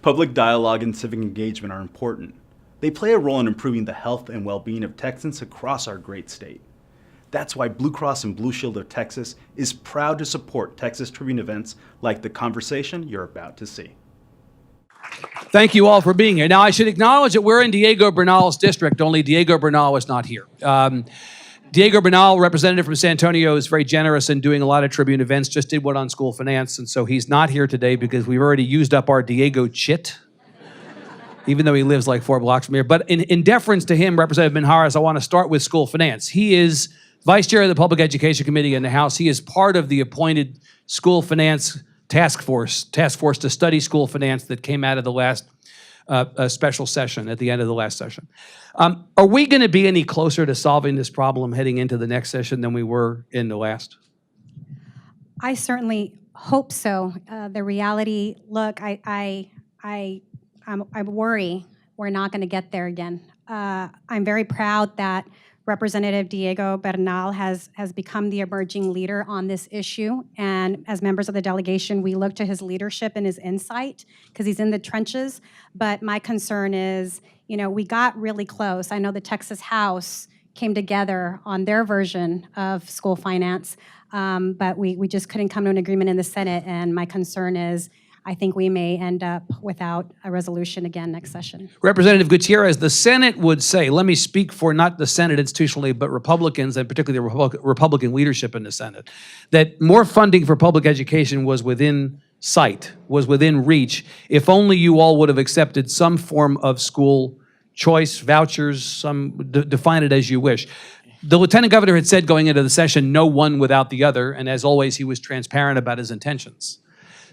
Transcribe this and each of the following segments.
Public dialogue and civic engagement are important. They play a role in improving the health and well-being of Texans across our great state. That's why Blue Cross and Blue Shield of Texas is proud to support Texas Tribune events like the conversation you're about to see. Thank you all for being here. Now, I should acknowledge that we're in Diego Bernal's district, only Diego Bernal is not here. Diego Bernal, representative from San Antonio, is very generous in doing a lot of Tribune events, just did one on school finance, and so he's not here today because we've already used up our Diego chit, even though he lives like 4 blocks from here. But in deference to him, Representative Minjarez, I want to start with school finance. He is Vice Chair of the Public Education Committee in the House. He is part of the appointed school finance task force to study school finance that came out of the last special session, at the end of the last session. Are we going to be any closer to solving this problem heading into the next session than we were in the last? I certainly hope so. The reality, look, I worry we're not going to get there again. I'm very proud that Representative Diego Bernal has become the emerging leader on this issue. And as members of the delegation, we look to his leadership and his insight because he's in the trenches. But my concern is, you know, we got really close. I know the Texas House came together on their version of school finance, but we just couldn't come to an agreement in the Senate. And my concern is, I think we may end up without a resolution again next session. Representative Gutierrez, the Senate would say, let me speak for not the Senate institutionally, but Republicans and particularly the Republican leadership in the Senate, that more funding for public education was within sight, was within reach, if only you all would have accepted some form of school choice, vouchers, define it as you wish. The Lieutenant Governor had said going into the session, no one without the other, and as always, he was transparent about his intentions.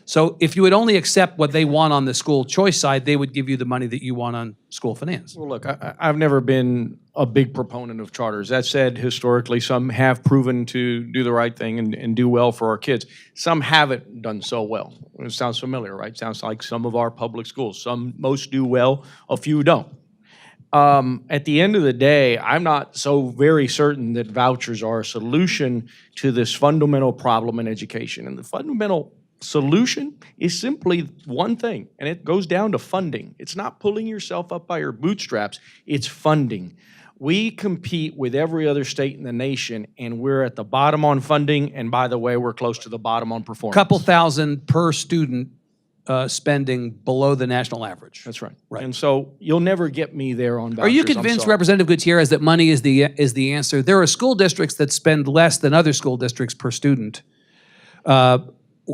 So if you would only accept what they want on the school choice side, they would give you the money that you want on school finance. Well, look, I've never been a big proponent of charters. That said, historically, some have proven to do the right thing and do well for our kids. Some haven't done so well. It sounds familiar, right? Sounds like some of our public schools. Most do well, a few don't. At the end of the day, I'm not so very certain that vouchers are a solution to this fundamental problem in education. And the fundamental solution is simply one thing, and it goes down to funding. It's not pulling yourself up by your bootstraps, it's funding. We compete with every other state in the nation, and we're at the bottom on funding, and by the way, we're close to the bottom on performance. Couple thousand per student spending below the national average. That's right. Right. And so you'll never get me there on vouchers. Are you convinced, Representative Gutierrez, that money is the answer? There are school districts that spend less than other school districts per student,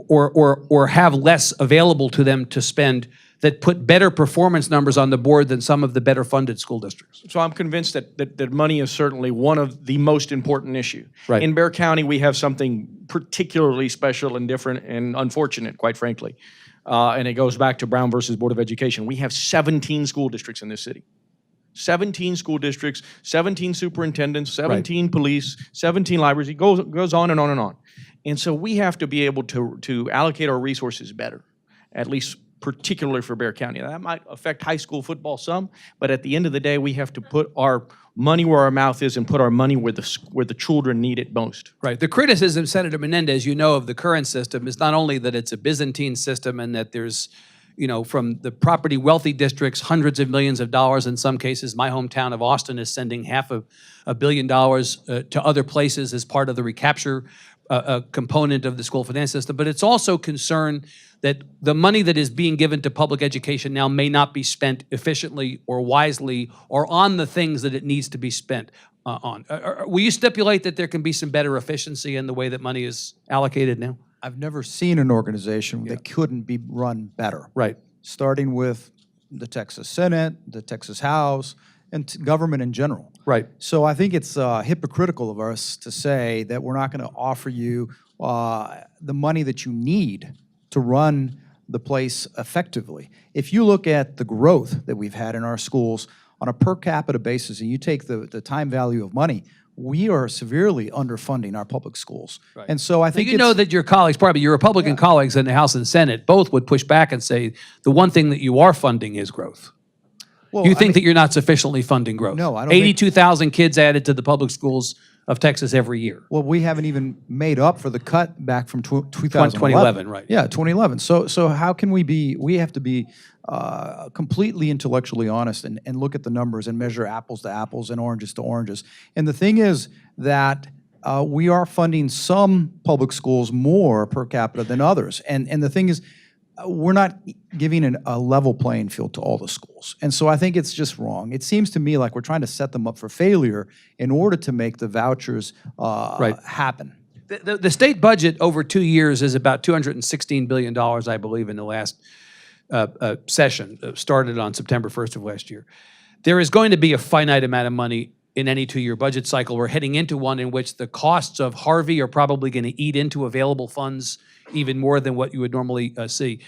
or have less available to them to spend, that put better performance numbers on the board than some of the better funded school districts. So I'm convinced that money is certainly one of the most important issues. Right. In Bexar County, we have something particularly special and different and unfortunate, quite frankly. And it goes back to Brown versus Board of Education. We have 17 school districts in this city. 17 school districts, 17 superintendents, 17 police, 17 libraries. It goes on and on and on. And so we have to be able to allocate our resources better, at least particularly for Bexar County. Now, that might affect high school football some, but at the end of the day, we have to put our money where our mouth is and put our money where the children need it most. Right. The criticism, Senator Menendez, you know, of the current system is not only that it's a Byzantine system and that there's, you know, from the property wealthy districts, hundreds of millions of dollars in some cases. My hometown of Austin is sending $500 million to other places as part of the recapture component of the school finance system, but it's also concerned that the money that is being given to public education now may not be spent efficiently or wisely or on the things that it needs to be spent on. Will you stipulate that there can be some better efficiency in the way that money is allocated now? I've never seen an organization that couldn't be run better. Right. Starting with the Texas Senate, the Texas House, and government in general. Right. So I think it's hypocritical of us to say that we're not going to offer you the money that you need to run the place effectively. If you look at the growth that we've had in our schools on a per capita basis, and you take the time value of money, we are severely underfunding our public schools. Right. And so I think you know that your colleagues, probably your Republican colleagues in the House and Senate, both would push back and say the one thing that you are funding is growth. Well, You think that you're not sufficiently funding growth? No, I don't. 82,000 kids added to the public schools of Texas every year. Well, we haven't even made up for the cut back from 2011. 2011, right. Yeah, 2011. So how can we have to be completely intellectually honest and look at the numbers and measure apples to apples and oranges to oranges. And the thing is that we are funding some public schools more per capita than others. And the thing is, we're not giving a level playing field to all the schools. And so I think it's just wrong. It seems to me like we're trying to set them up for failure in order to make the vouchers happen. The state budget over 2 years is about $216 billion, I believe, in the last session, started on September 1st of last year. There is going to be a finite amount of money in any 2-year budget cycle. We're heading into one in which the costs of Harvey are probably going to eat into available funds even more than what you would normally see.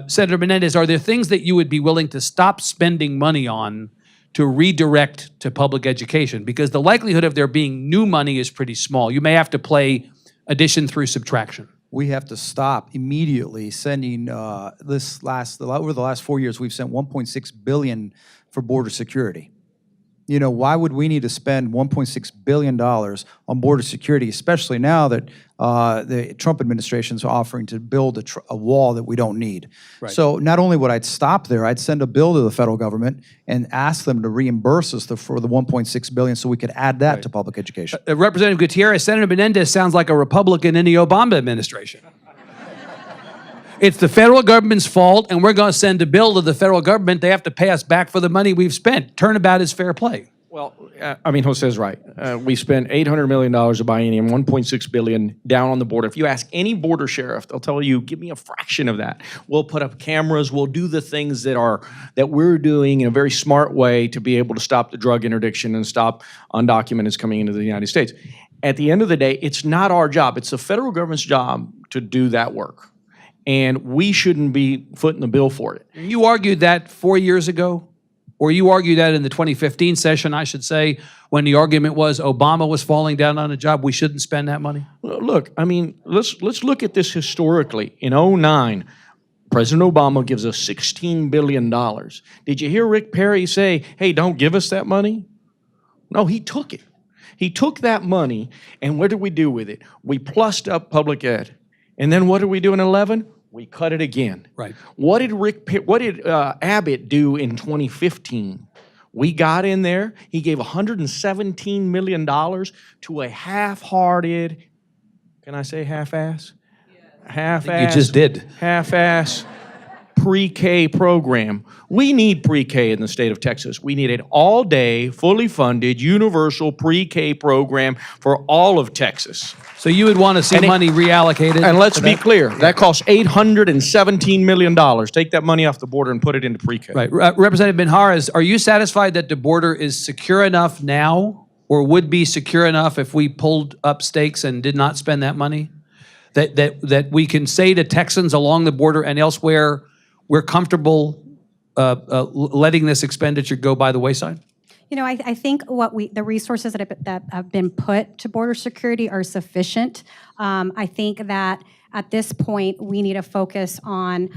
Senator Menendez, are there things that you would be willing to stop spending money on to redirect to public education? Because the likelihood of there being new money is pretty small. You may have to play addition through subtraction. We have to stop immediately sending over the last 4 years, we've sent $1.6 billion for border security. You know, why would we need to spend $1.6 billion on border security, especially now that the Trump administration is offering to build a wall that we don't need? Right. So not only would I stop there, I'd send a bill to the federal government and ask them to reimburse us for the $1.6 billion so we could add that to public education. Representative Gutierrez, Senator Menendez sounds like a Republican in the Obama administration. It's the federal government's fault, and we're going to send a bill to the federal government. They have to pay us back for the money we've spent. Turnabout is fair play. Well, I mean, Jose's right. We spent $800 million a biennium, $1.6 billion down on the border. If you ask any border sheriff, they'll tell you, give me a fraction of that. We'll put up cameras. We'll do the things that we're doing in a very smart way to be able to stop the drug interdiction and stop undocumenteds coming into the United States. At the end of the day, it's not our job. It's the federal government's job to do that work. And we shouldn't be footing the bill for it. You argued that 4 years ago, or you argued that in the 2015 session, I should say, when the argument was Obama was falling down on a job, we shouldn't spend that money? Look, I mean, let's look at this historically. In 2009, President Obama gives us $16 billion. Did you hear Rick Perry say, hey, don't give us that money? No, he took it. He took that money, and what did we do with it? We plussed up public ed. And then what did we do in 11? We cut it again. Right. What did Abbott do in 2015? We got in there. He gave $117 million to a half-hearted, can I say half-ass? Yeah. Half-ass. You just did. Half-ass pre-K program. We need pre-K in the state of Texas. We need an all-day, fully funded, universal pre-K program for all of Texas. So you would want to see money reallocated? And let's be clear, that costs $817 million. Take that money off the border and put it into pre-K. Right. Representative Minjarez, are you satisfied that the border is secure enough now, or would be secure enough if we pulled up stakes and did not spend that money? That we can say to Texans along the border and elsewhere, we're comfortable letting this expenditure go by the wayside? You know, I think the resources that have been put to border security are sufficient. I think that at this point we need to focus on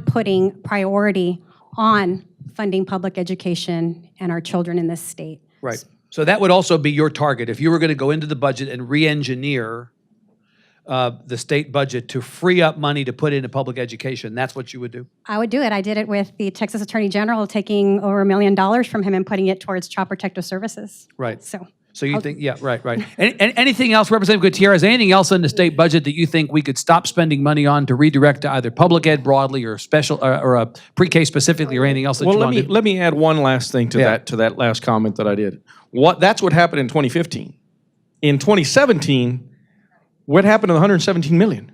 putting priority on funding public education and our children in this state. Right. So that would also be your target. If you were going to go into the budget and re-engineer the state budget to free up money to put into public education, that's what you would do? I would do it. I did it with the Texas Attorney General, taking over $1 million from him and putting it towards Child Protective Services. Right. So you think, yeah, right. Anything else, Representative Gutierrez, anything else in the state budget that you think we could stop spending money on to redirect to either public ed broadly or special or a pre-K specifically, or anything else that you want to do? Let me add one last thing to that last comment that I did. That's what happened in 2015. In 2017, what happened to the $117 million?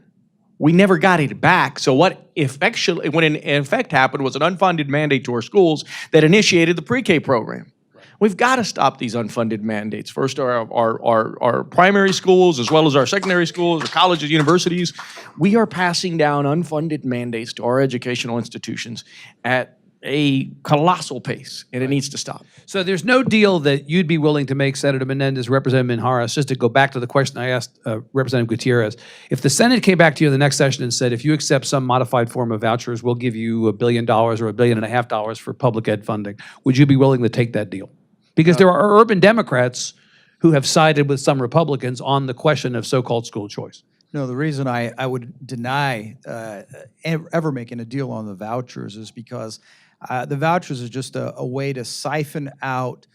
We never got it back. So what when in effect happened was an unfunded mandate to our schools that initiated the pre-K program. We've got to stop these unfunded mandates. First, our primary schools, as well as our secondary schools, our colleges, universities. We are passing down unfunded mandates to our educational institutions at a colossal pace, and it needs to stop. So there's no deal that you'd be willing to make, Senator Menendez, Representative Minjarez, just to go back to the question I asked Representative Gutierrez. If the Senate came back to you in the next session and said, if you accept some modified form of vouchers, we'll give you $1 billion or $1.5 billion for public ed funding, would you be willing to take that deal? Because there are urban Democrats who have sided with some Republicans on the question of so-called school choice. No, the reason I would deny ever making a deal on the vouchers is because the vouchers are just a way to siphon out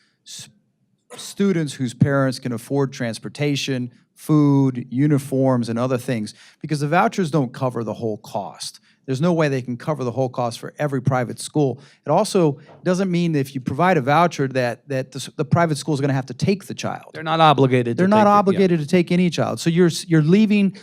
students whose parents can afford transportation, food, uniforms, and other things, because the vouchers don't cover the whole cost. There's no way they can cover the whole cost for every private school. It also doesn't mean that if you provide a voucher that the private school is going to have to take the child. They're not obligated. They're not obligated to take any child. So you're leaving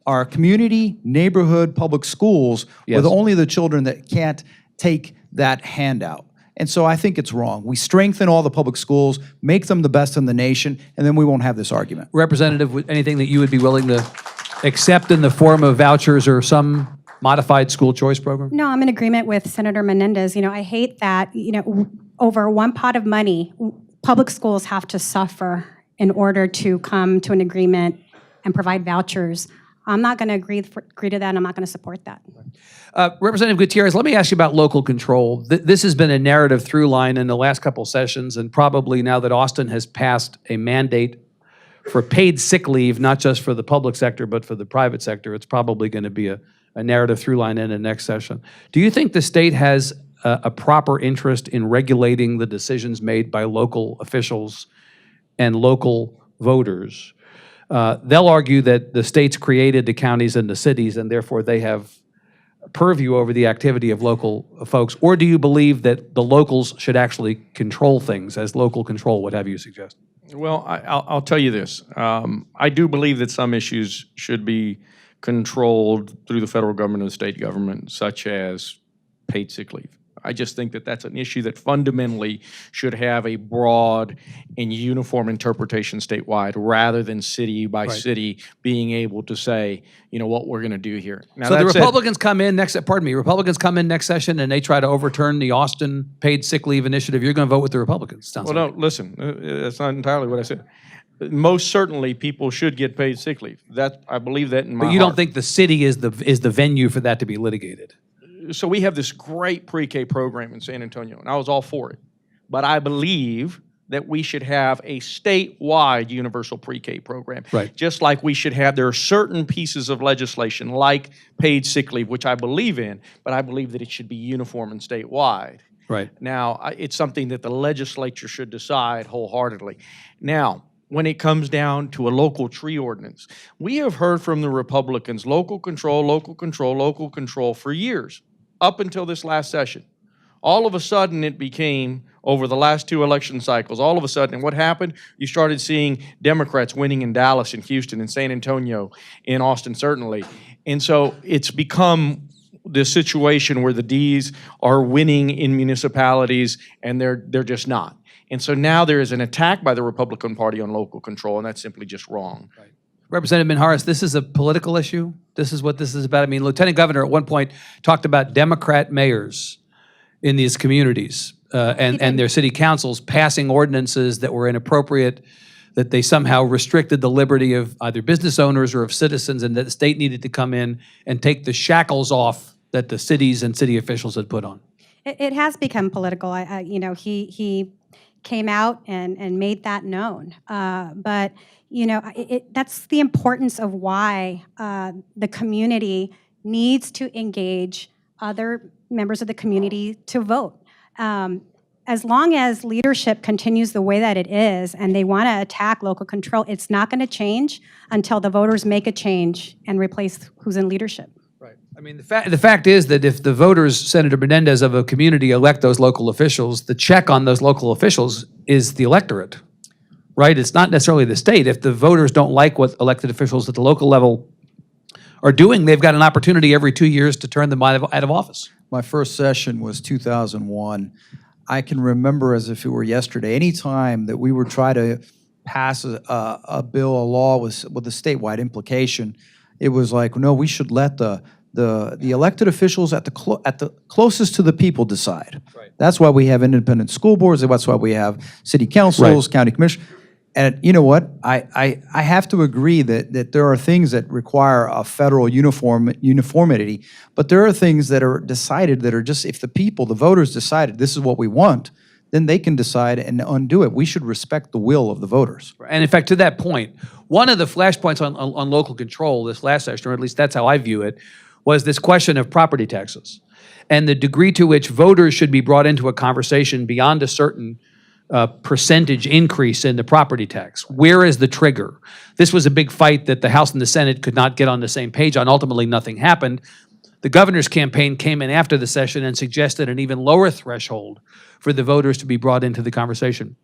our community, neighborhood, public schools with only the children that can't take that handout. And so I think it's wrong. We strengthen all the public schools, make them the best in the nation, and then we won't have this argument. Representative, anything that you would be willing to accept in the form of vouchers or some modified school choice program? No, I'm in agreement with Senator Menendez. I hate that, over one pot of money, public schools have to suffer in order to come to an agreement and provide vouchers. I'm not going to agree to that, and I'm not going to support that. Representative Gutierrez, let me ask you about local control. This has been a narrative through line in the last couple sessions, and probably now that Austin has passed a mandate for paid sick leave, not just for the public sector, but for the private sector, it's probably going to be a narrative through line in the next session. Do you think the state has a proper interest in regulating the decisions made by local officials and local voters? They'll argue that the states created the counties and the cities, and therefore they have purview over the activity of local folks. Or do you believe that the locals should actually control things, as local control would have you suggest? Well, I'll tell you this. I do believe that some issues should be controlled through the federal government and the state government, such as paid sick leave. I just think that that's an issue that fundamentally should have a broad and uniform interpretation statewide, rather than city by city being able to say, what we're going to do here. Now, so the Republicans come in next, Republicans come in next session and they try to overturn the Austin paid sick leave initiative. You're going to vote with the Republicans. Well, no, listen, that's not entirely what I said. Most certainly, people should get paid sick leave. I believe that in my heart. But you don't think the city is the venue for that to be litigated? So we have this great pre-K program in San Antonio, and I was all for it. But I believe that we should have a statewide universal pre-K program. Right. Just like there are certain pieces of legislation, like paid sick leave, which I believe in, but I believe that it should be uniform and statewide. Right. Now, it's something that the legislature should decide wholeheartedly. Now, when it comes down to a local tree ordinance, we have heard from the Republicans, local control, local control, local control for years, up until this last session. All of a sudden, it became, over the last 2 election cycles, all of a sudden, and what happened? You started seeing Democrats winning in Dallas, in Houston, in San Antonio, in Austin, certainly. And so it's become this situation where the Ds are winning in municipalities, and they're just not. And so now there is an attack by the Republican Party on local control, and that's simply just wrong. Right. Representative Minjarez, this is a political issue? This is what this is about? I mean, Lieutenant Governor at one point talked about Democrat mayors in these communities and their city councils passing ordinances that were inappropriate, that they somehow restricted the liberty of either business owners or of citizens, and that the state needed to come in and take the shackles off that the cities and city officials had put on. It has become political. He came out and made that known. But that's the importance of why the community needs to engage other members of the community to vote. As long as leadership continues the way that it is and they want to attack local control, it's not going to change until the voters make a change and replace who's in leadership. Right. I mean, the fact is that if the voters, Senator Menendez, of a community elect those local officials, the check on those local officials is the electorate, right? It's not necessarily the state. If the voters don't like what elected officials at the local level are doing, they've got an opportunity every 2 years to turn them out of office. My first session was 2001. I can remember as if it were yesterday. Any time that we would try to pass a bill, a law with a statewide implication, it was like, no, we should let the elected officials at the closest to the people decide. Right. That's why we have independent school boards. That's why we have city councils, county commission. And you know what? I have to agree that there are things that require a federal uniformity, but there are things that are decided that are just, if the people, the voters decided this is what we want, then they can decide and undo it. We should respect the will of the voters. And in fact, to that point, one of the flashpoints on local control this last session, or at least that's how I view it, was this question of property taxes and the degree to which voters should be brought into a conversation beyond a certain percentage increase in the property tax. Where is the trigger? This was a big fight that the House and the Senate could not get on the same page on. Ultimately, nothing happened. The governor's campaign came in after the session and suggested an even lower threshold for the voters to be brought into the conversation.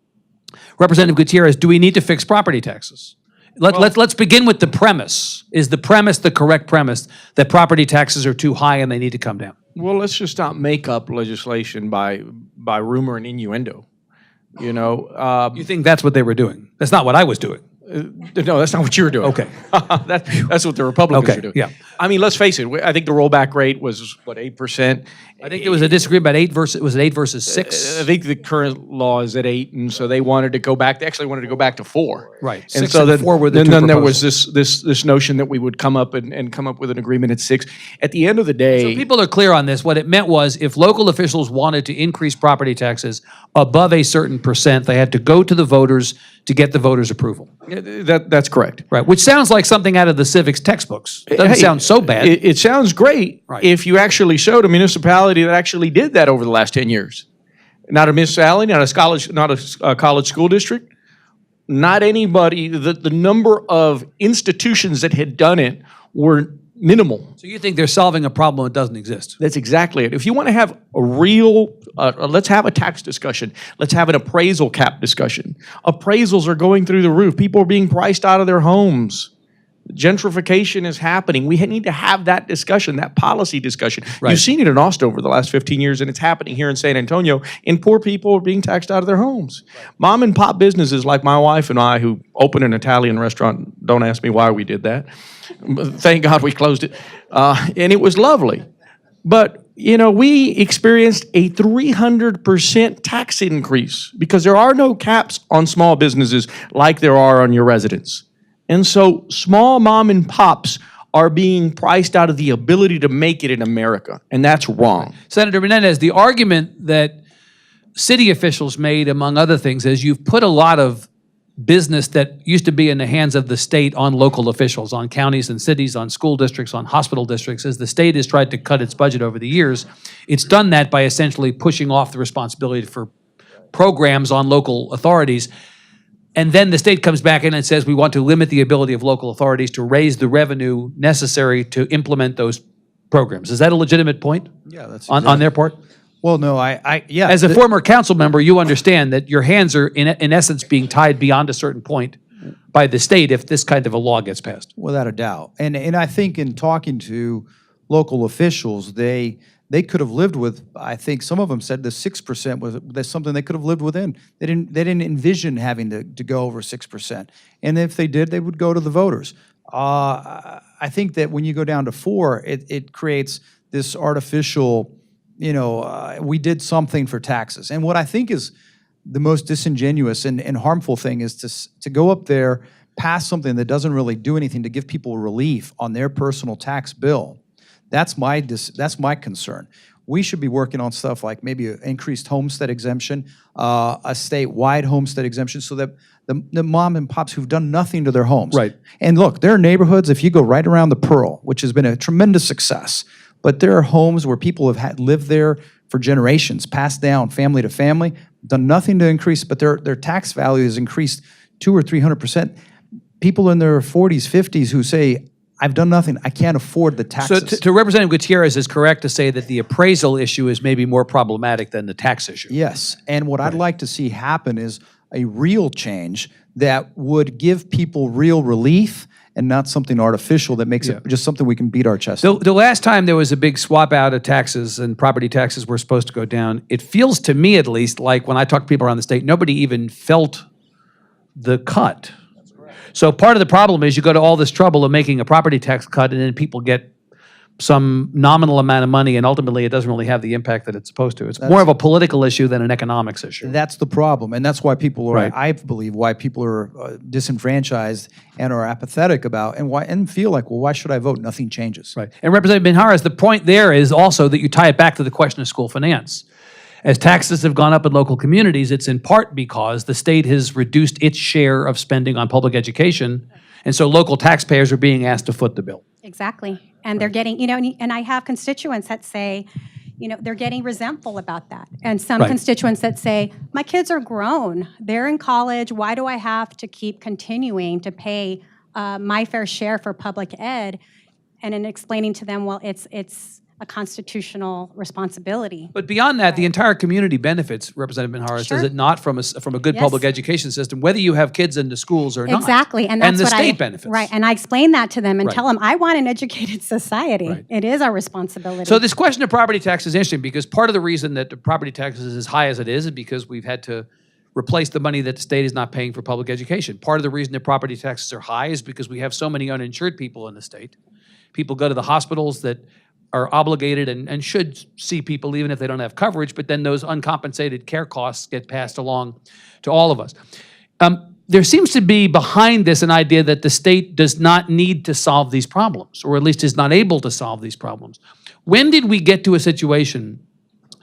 Representative Gutierrez, do we need to fix property taxes? Let's begin with the premise. Is the premise the correct premise that property taxes are too high and they need to come down? Well, let's just not make up legislation by rumor and innuendo. You know, You think that's what they were doing? That's not what I was doing. no, that's not what you were doing. Okay. That's what the Republicans Okay, are doing. yeah. I mean, let's face it. I think the rollback rate was, what, 8%? I think there was a disagreement about 8 versus, was it 8 versus 6? I think the current law is at 8, and so they wanted to go back. They actually wanted to go back to 4. Right. And 6 so and then, 4 were the then, two then there was proposals. this notion that we would come up and come up with an agreement at 6. At the end of the day, So people are clear on this. What it meant was if local officials wanted to increase property taxes above a certain percent, they had to go to the voters to get the voters' approval. that's correct. Right, which sounds like something out of the civics textbooks. Doesn't Hey, sound so bad. It sounds great Right. if you actually showed a municipality that actually did that over the last 10 years. Not a municipality, not a college school district, not anybody. The number of institutions that had done it were minimal. So you think they're solving a problem that doesn't exist? That's exactly it. If you want to have a real, let's have a tax discussion. Let's have an appraisal cap discussion. Appraisals are going through the roof. People are being priced out of their homes. Gentrification is happening. We need to have that discussion, that policy discussion. Right. You've seen it in Austin over the last 15 years, and it's happening here in San Antonio, and poor people are being taxed out of their homes. Right. Mom and pop businesses like my wife and I, who opened an Italian restaurant, don't ask me why we did that. Thank God we closed it. And it was lovely. But, you know, we experienced a 300% tax increase because there are no caps on small businesses like there are on your residents. And so small mom and pops are being priced out of the ability to make it in America, and that's wrong. Senator Menendez, the argument that city officials made, among other things, is you've put a lot of business that used to be in the hands of the state on local officials, on counties and cities, on school districts, on hospital districts. As the state has tried to cut its budget over the years, it's done that by essentially pushing off the responsibility for programs on local authorities. And then the state comes back in and says, we want to limit the ability of local authorities to raise the revenue necessary to implement those programs. Is that a legitimate point? Yeah, that's on their part? Well, no, yeah. As a former council member, you understand that your hands are, in essence, being tied beyond a certain point by the state if this kind of a law gets passed. Without a doubt. And I think in talking to local officials, they could have lived with, I think some of them said the 6% was something they could have lived within. They didn't envision having to go over 6%. And if they did, they would go to the voters. I think that when you go down to 4, it creates this artificial, we did something for taxes. And what I think is the most disingenuous and harmful thing is to go up there, pass something that doesn't really do anything to give people relief on their personal tax bill. That's my concern. We should be working on stuff like maybe an increased homestead exemption, a statewide homestead exemption, so that the mom and pops who've done nothing to their homes. Right. And look, there are neighborhoods, if you go right around the Pearl, which has been a tremendous success, but there are homes where people have lived there for generations, passed down family to family, done nothing to increase, but their tax value has increased 200 or 300%. People in their 40s, 50s who say, I've done nothing. I can't afford the taxes. So to Representative Gutierrez, is correct to say that the appraisal issue is maybe more problematic than the tax issue? Yes, and what I'd like to see happen is a real change that would give people real relief and not something artificial that makes it just something we can beat our chest on. The last time there was a big swap out of taxes and property taxes were supposed to go down, it feels to me at least like when I talk to people around the state, nobody even felt the cut. So part of the problem is you go to all this trouble of making a property tax cut and then people get some nominal amount of money and ultimately it doesn't really have the impact that it's supposed to. It's more of a political issue than an economics issue. That's the problem, and that's why people are, Right. I believe, why people are disenfranchised and are apathetic about, and feel like, well, why should I vote? Nothing changes. Right. And Representative Minjarez, the point there is also that you tie it back to the question of school finance. As taxes have gone up in local communities, it's in part because the state has reduced its share of spending on public education, and so local taxpayers are being asked to foot the bill. Exactly. And they're getting, and I have constituents that say, they're getting resentful about that. And some Right. constituents that say, my kids are grown, they're in college, why do I have to keep continuing to pay my fair share for public ed? And in explaining to them, well, it's a constitutional responsibility. But beyond that, the entire community benefits, Representative Minjarez, Sure. does it not, from a good Yes. public education system, whether you have kids in the schools or not? Exactly, and that's the what state benefits. Right, and I explain that to them and Right. tell them, I want an educated society. Right. It is our responsibility. So this question of property tax is interesting because part of the reason that the property tax is as high as it is because we've had to replace the money that the state is not paying for public education. Part of the reason that property taxes are high is because we have so many uninsured people in the state. People go to the hospitals that are obligated and should see people even if they don't have coverage, but then those uncompensated care costs get passed along to all of us. There seems to be behind this an idea that the state does not need to solve these problems, or at least is not able to solve these problems. When did we get to a situation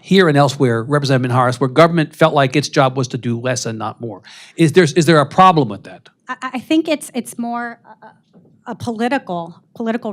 here and elsewhere, Representative Minjarez, where government felt like its job was to do less and not more? Is there a problem with that? I think it's more a political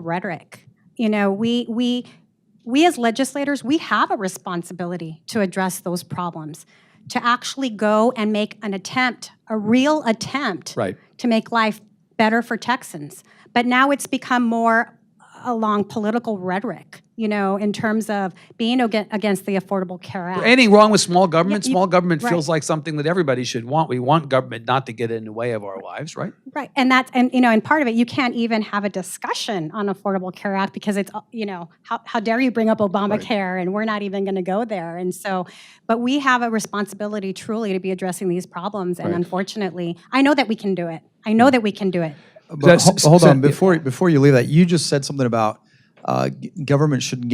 rhetoric. We as legislators, we have a responsibility to address those problems, to actually go and make an attempt, a real attempt, Right. to make life better for Texans. But now it's become more along political rhetoric, in terms of being against the Affordable Care Act. Anything wrong with small government? Yeah, Small government right. feels like something that everybody should want. We want government not to get in the way of our lives, right? Right, and and part of it, you can't even have a discussion on Affordable Care Act because it's, how dare you bring up Obamacare, and we're not even going to go there. And so, but we have a responsibility truly to be addressing these problems, and unfortunately, I know that we can do it. I know that we can do it. But hold on, before you leave that, you just said something about government shouldn't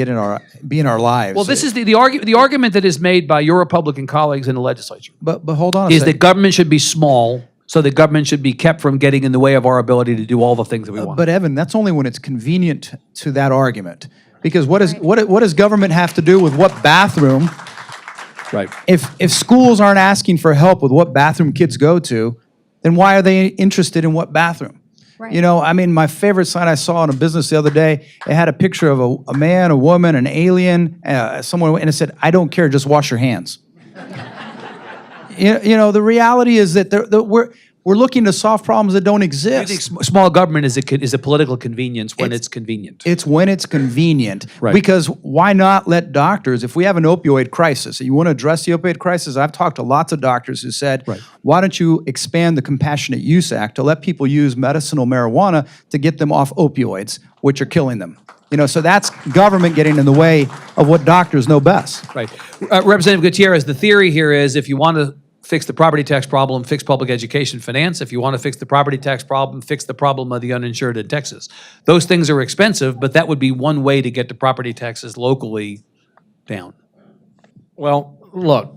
be in our lives. Well, this is the argument that is made by your Republican colleagues in the legislature. But hold on a Is second. that government should be small, so that government should be kept from getting in the way of our ability to do all the things that we want. But Evan, that's only when it's convenient to that argument. Because what does government have to do with what bathroom? Right. If schools aren't asking for help with what bathroom kids go to, then why are they interested in what bathroom? Right. My favorite sign I saw in a business the other day, it had a picture of a man, a woman, an alien, someone, and it said, "I don't care, just wash your hands." The reality is that we're looking to solve problems that don't I exist. think small government is a political convenience when it's convenient. It's when it's convenient. Right. Because why not let doctors, if we have an opioid crisis, and you want to address the opioid crisis, I've talked to lots of doctors who said, Right. why don't you expand the Compassionate Use Act to let people use medicinal marijuana to get them off opioids, which are killing them. So that's government getting in the way of what doctors know best. Right. Representative Gutierrez, the theory here is if you want to fix the property tax problem, fix public education finance. If you want to fix the property tax problem, fix the problem of the uninsured in Texas. Those things are expensive, but that would be one way to get the property taxes locally down. Well, look,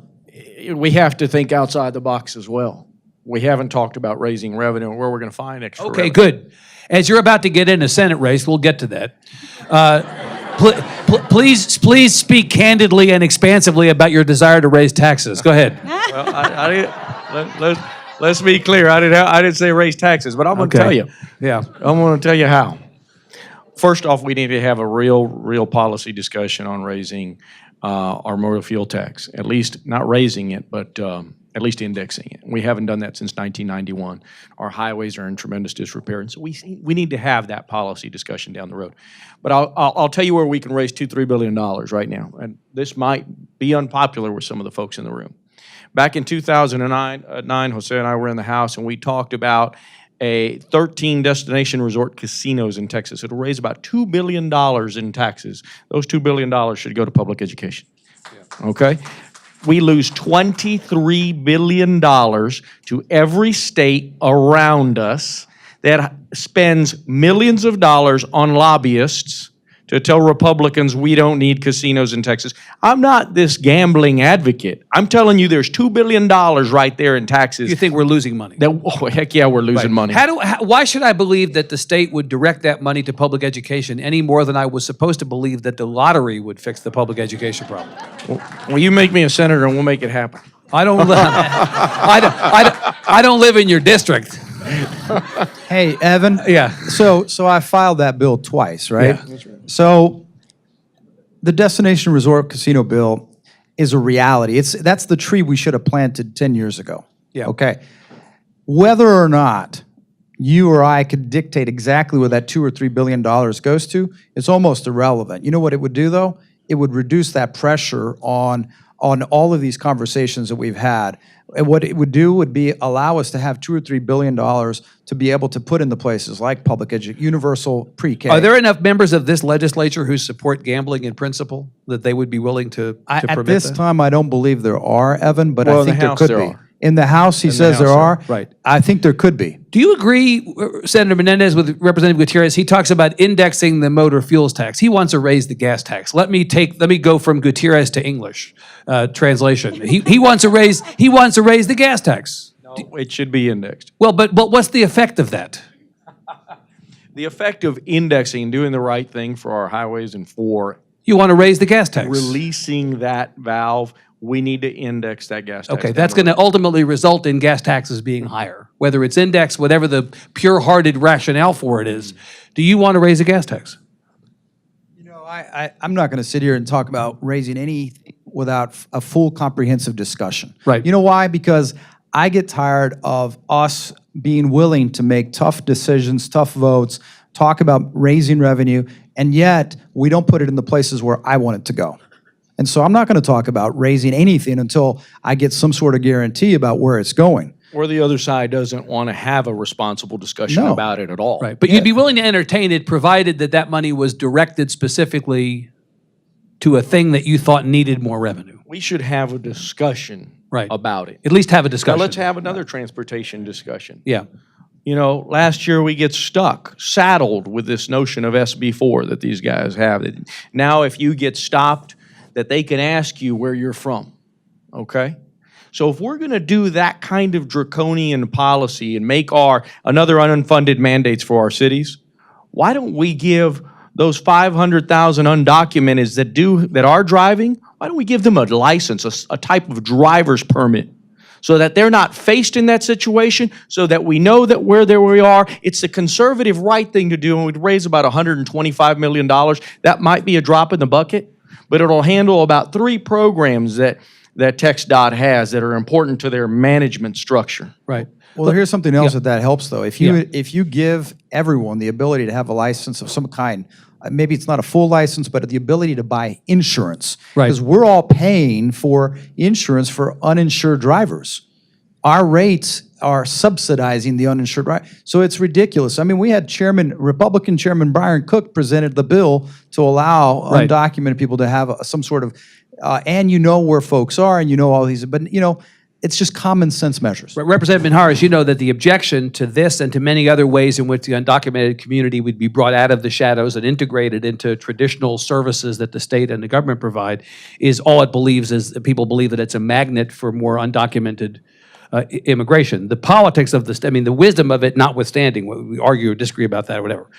we have to think outside the box as well. We haven't talked about raising revenue and where we're going to find extra Okay, revenue. good. As you're about to get in a Senate race, we'll get to that. Please speak candidly and expansively about your desire to raise taxes. Go ahead. Well, let's be clear. I didn't say raise taxes, but I'm going to Okay. tell you. Yeah. I'm going to tell you how. First off, we need to have a real policy discussion on raising our motor fuel tax. At least not raising it, but at least indexing it. We haven't done that since 1991. Our highways are in tremendous disrepair, and so we need to have that policy discussion down the road. But I'll tell you where we can raise $2-3 billion right now, and this might be unpopular with some of the folks in the room. Back in 2009, José and I were in the House, and we talked about 13 destination resort casinos in Texas. It'll raise about $2 billion in taxes. Those $2 billion should go to public education. Okay? We lose $23 billion to every state around us that spends millions of dollars on lobbyists to tell Republicans we don't need casinos in Texas. I'm not this gambling advocate. I'm telling you there's $2 billion right there in taxes. You think we're losing money? Heck yeah, we're losing money. Why should I believe that the state would direct that money to public education any more than I was supposed to believe that the lottery would fix the public education problem? Well, you make me a senator and we'll make it happen. I don't live in your district. Hey, Evan. Yeah. So I filed that bill twice, right? Yeah. That's right. So the destination resort casino bill is a reality. That's the tree we should have planted 10 years ago. Yeah. Okay. Whether or not you or I could dictate exactly where that $2 or $3 billion goes to, it's almost irrelevant. You know what it would do, though? It would reduce that pressure on all of these conversations that we've had. And what it would do would be allow us to have $2 or $3 billion to be able to put into places like public education, universal pre-K. Are there enough members of this legislature who support gambling in principle that they would be willing to permit At this that? time, I don't believe there are, Evan, but Well, I think in the there House could there be. are. In the House, he says there are. Right. I think there could be. Do you agree, Senator Menendez, with Representative Gutierrez? He talks about indexing the motor fuels tax. He wants to raise the gas tax. Let me go from Gutierrez to English translation. He wants to raise the gas tax. No, it should be indexed. Well, but what's the effect of that? The effect of indexing, doing the right thing for our highways and for You want to raise the gas tax. releasing that valve, we need to index that gas tax. Okay, down that's the going to road. ultimately result in gas taxes being higher, whether it's indexed, whatever the pure-hearted rationale for it is. Do you want to raise the gas tax? You know, I'm not going to sit here and talk about raising anything without a full comprehensive discussion. Right. You know why? Because I get tired of us being willing to make tough decisions, tough votes, talk about raising revenue, and yet we don't put it in the places where I want it to go. And so I'm not going to talk about raising anything until I get some sort of guarantee about where it's going. Or the other side doesn't want to have a responsible discussion No. about it at all. Right, but you'd be willing to entertain it provided that that money was directed specifically to a thing that you thought needed more revenue. We should have a discussion Right. about it. At least have a Now, discussion. let's have another transportation discussion. Yeah. You know, last year we get saddled with this notion of SB4 that these guys have. Now if you get stopped, that they can ask you where you're from, okay? So if we're going to do that kind of draconian policy and make another unfunded mandates for our cities, why don't we give those 500,000 undocumented that are driving, why don't we give them a license, a type of driver's permit, so that they're not faced in that situation, so that we know that where we are, it's the conservative right thing to do, and we'd raise about $125 million. That might be a drop in the bucket, but it'll handle about 3 programs that TxDOT has that are important to their management structure. Right. Well, here's something else that helps, though. If you give everyone the ability to have a license of some kind, maybe it's not a full license, but the ability to buy insurance. Right. Because we're all paying for insurance for uninsured drivers. Our rates are subsidizing the uninsured driver. So it's ridiculous. I mean, we had Republican Chairman Brian Cook presented the bill to allow Right. undocumented people to have some sort of, and you know where folks are, and you know all these, but you know, it's just common sense measures. Representative Minjarez, you know that the objection to this and to many other ways in which the undocumented community would be brought out of the shadows and integrated into traditional services that the state and the government provide is all it believes is that people believe that it's a magnet for more undocumented immigration. The politics of the wisdom of it notwithstanding, we argue or disagree about that or whatever.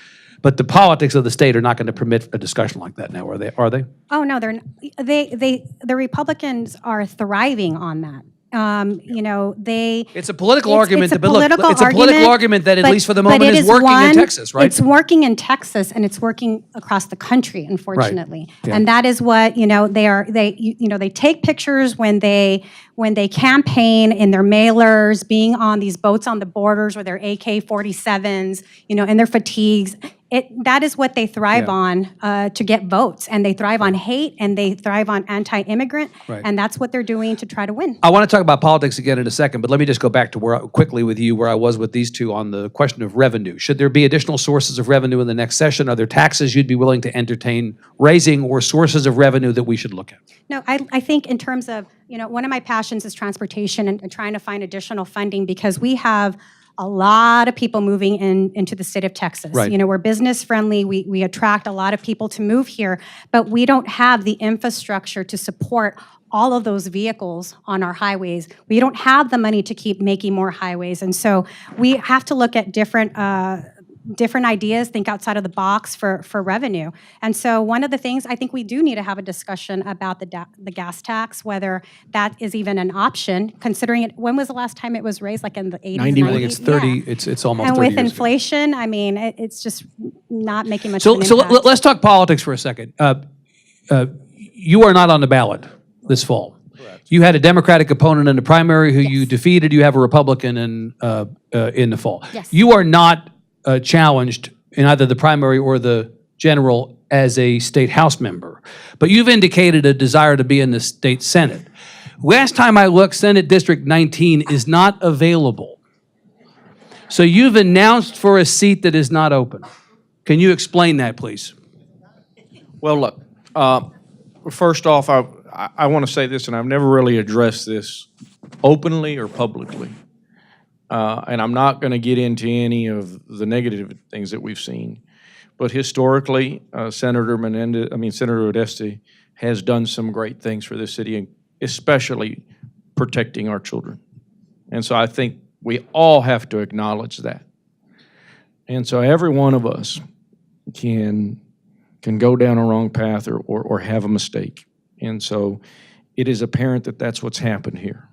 But the politics of the state are not going to permit a discussion like that now, are they? Oh, no, the Republicans are thriving on that. You know, It's a political It's argument. a But look, political it's a political argument that, at but- least for the but moment, it is working in Texas, right? It's working in Texas, and it's working across the country, unfortunately. Yeah. And that is what they take pictures when they campaign in their mailers, being on these boats on the borders with their AK-47s, in their fatigues. That is what they thrive on to get votes, and they thrive on hate, and they thrive on anti-immigrant, Right. and that's what they're doing to try to win. I want to talk about politics again in a second, but let me just go back to quickly with you where I was with these two on the question of revenue. Should there be additional sources of revenue in the next session? Are there taxes you'd be willing to entertain raising or sources of revenue that we should look at? No, I think in terms of, one of my passions is transportation and trying to find additional funding because we have a lot of people moving into the state of Texas. Right. You know, we're business friendly. We attract a lot of people to move here, but we don't have the infrastructure to support all of those vehicles on our highways. We don't have the money to keep making more highways. And so we have to look at different ideas, think outside of the box for revenue. And so one of the things, I think we do need to have a discussion about the gas tax, whether that is even an option, considering it, when was the last time it was raised, like in the 80s? 90, 90s? I think it's 30, Yeah. it's almost And 30 with years ago. inflation, I mean, it's just not making much So, of an so impact. let's talk politics for a second. You are not on the ballot this fall. You had a Democratic opponent in the primary who you defeated. You have a Republican in the fall. Yes. You are not challenged in either the primary or the general as a state House member, but you've indicated a desire to be in the state Senate. Last time I looked, Senate District 19 is not available. So you've announced for a seat that is not open. Can you explain that, please? Well, look, first off, I want to say this, and I've never really addressed this openly or publicly. And I'm not going to get into any of the negative things that we've seen. But historically, Senator Uresti has done some great things for this city, and especially protecting our children. And so I think we all have to acknowledge that. And so every one of us can go down a wrong path or have a mistake. And so it is apparent that that's what's happened here.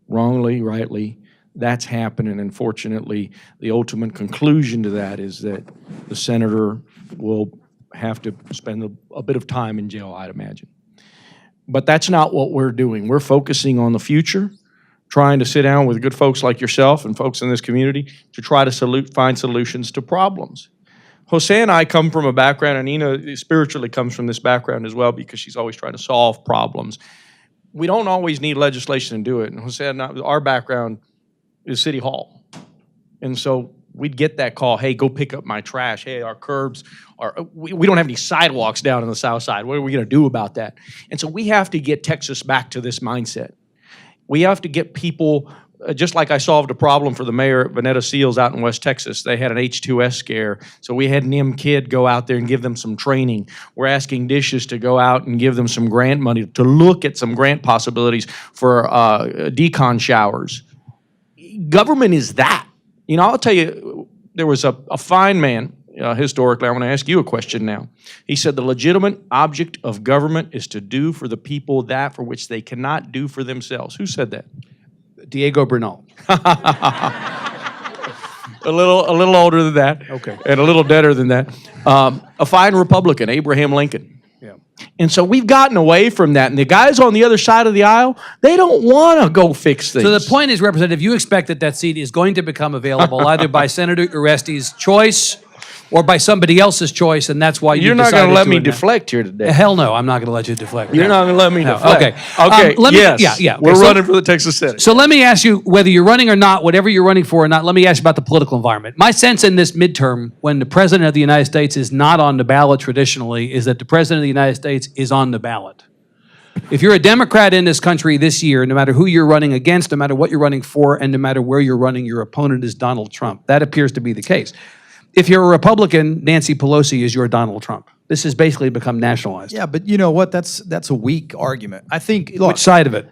Wrongly, rightly, that's happened. And unfortunately, the ultimate conclusion to that is that the senator will have to spend a bit of time in jail, I'd imagine. But that's not what we're doing. We're focusing on the future, trying to sit down with good folks like yourself and folks in this community to try to find solutions to problems. Jose and I come from a background, and Ina spiritually comes from this background as well because she's always trying to solve problems. We don't always need legislation to do it. And Jose and I, our background is City Hall. And so we'd get that call, hey, go pick up my trash. Hey, our curbs we don't have any sidewalks down on the south side. What are we going to do about that? And so we have to get Texas back to this mindset. We have to get people, just like I solved a problem for the mayor at Veneta Seals out in West Texas. They had an H2S scare, so we had NIM Kid go out there and give them some training. We're asking Dishes to go out and give them some grant money to look at some grant possibilities for decon showers. Government is that. You know, I'll tell you, there was a fine man, historically. I want to ask you a question now. He said the legitimate object of government is to do for the people that for which they cannot do for themselves. Who said that? Diego Bernal. A little older than that. Okay. And a little deader than that. A fine Republican, Abraham Lincoln. Yeah. And so we've gotten away from that. And the guys on the other side of the aisle, they don't want to go fix things. So the point is, Representative, you expect that seat is going to become available either by Senator Uresti's choice or by somebody else's choice, and that's why You're not going to let me deflect here today. Hell no, I'm not going to let you deflect. You're not going to let me No, deflect. okay. Okay, Let me- yes. yeah, okay, We're so- running for the Texas Senate. So let me ask you, whether you're running or not, whatever you're running for or not, let me ask you about the political environment. My sense in this midterm, when the President of the United States is not on the ballot traditionally, is that the President of the United States is on the ballot. If you're a Democrat in this country this year, no matter who you're running against, no matter what you're running for, and no matter where you're running, your opponent is Donald Trump. That appears to be the case. If you're a Republican, Nancy Pelosi is your Donald Trump. This has basically become nationalized. Yeah, but you know what? That's a weak argument. I think, look, Which side of it?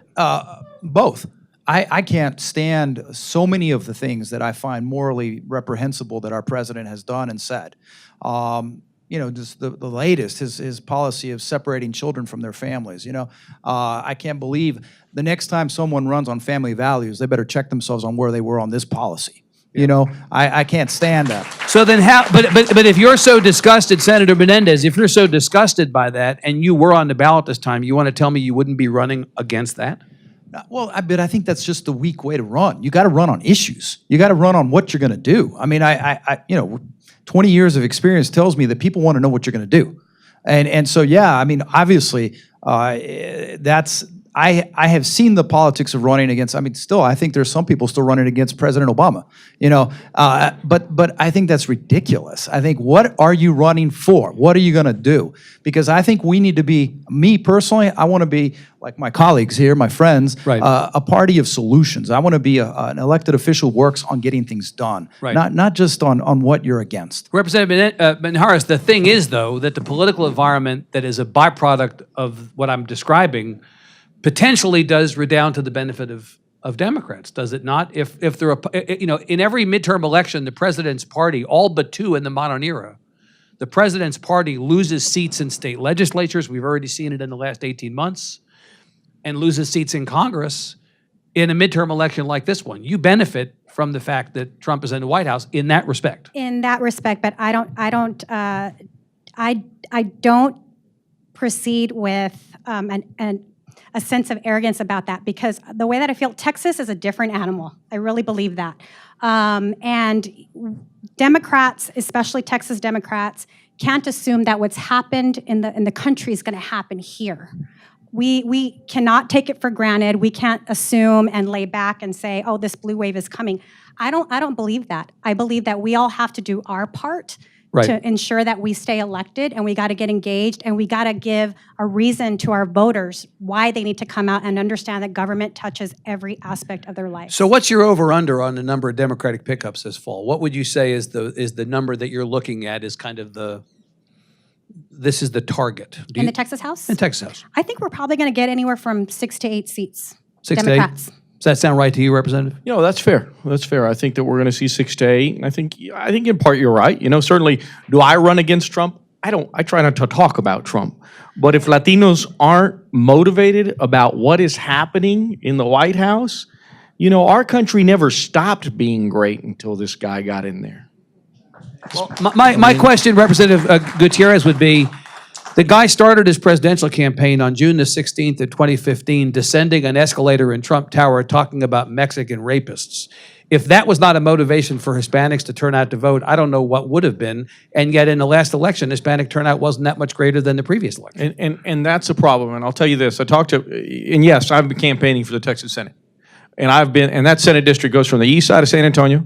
both. I can't stand so many of the things that I find morally reprehensible that our president has done and said. You know, just the latest, his policy of separating children from their families. You know, I can't believe the next time someone runs on family values, they better check themselves on where they were on this policy. You know, I can't stand that. So then how, but if you're so disgusted, Senator Menendez, if you're so disgusted by that and you were on the ballot this time, you want to tell me you wouldn't be running against that? Well, but I think that's just the weak way to run. You got to run on issues. You got to run on what you're going to do. I mean, you know, 20 years of experience tells me that people want to know what you're going to do. And so, yeah, I mean, obviously, I have seen the politics of running against, I mean, still, I think there's some people still running against President Obama, you know, but I think that's ridiculous. I think, what are you running for? What are you going to do? Because I think we need to be, me personally, I want to be, like my colleagues here, my friends, Right. A party of solutions. I want to be an elected official who works on getting things done, Right. not just on what you're against. Representative Minjarez, the thing is, though, that the political environment that is a byproduct of what I'm describing potentially does redound to the benefit of Democrats, does it not? If they're, you know, in every midterm election, the president's party, all but two in the modern era, the president's party loses seats in state legislatures. We've already seen it in the last 18 months, and loses seats in Congress in a midterm election like this one. You benefit from the fact that Trump is in the White House in that respect. In that respect, but I don't proceed with a sense of arrogance about that, because the way that I feel, Texas is a different animal. I really believe that. And Democrats, especially Texas Democrats, can't assume that what's happened in the country is going to happen here. We cannot take it for granted. We can't assume and lay back and say, oh, this blue wave is coming. I don't believe that. I believe that we all have to do our part Right. to ensure that we stay elected, and we got to get engaged, and we got to give a reason to our voters why they need to come out and understand that government touches every aspect of their life. So what's your over-under on the number of Democratic pickups this fall? What would you say is the number that you're looking at is kind of this is the target? In the Texas House? In Texas House. I think we're probably going to get anywhere from 6 to 8 seats. 6 to 8? Democrats. Does that sound right to you, Representative? You know, that's fair. That's fair. I think that we're going to see 6 to 8. And I think in part you're right. You know, certainly, do I run against Trump? I don't. I try not to talk about Trump. But if Latinos aren't motivated about what is happening in the White House, you know, our country never stopped being great until this guy got in there. Well, my question, Representative Gutierrez, would be, the guy started his presidential campaign on June the 16th of 2015, descending an escalator in Trump Tower talking about Mexican rapists. If that was not a motivation for Hispanics to turn out to vote, I don't know what would have been. And yet in the last election, Hispanic turnout wasn't that much greater than the previous election. And that's a problem. And I'll tell you this. and yes, I've been campaigning for the Texas Senate. And that Senate district goes from the east side of San Antonio,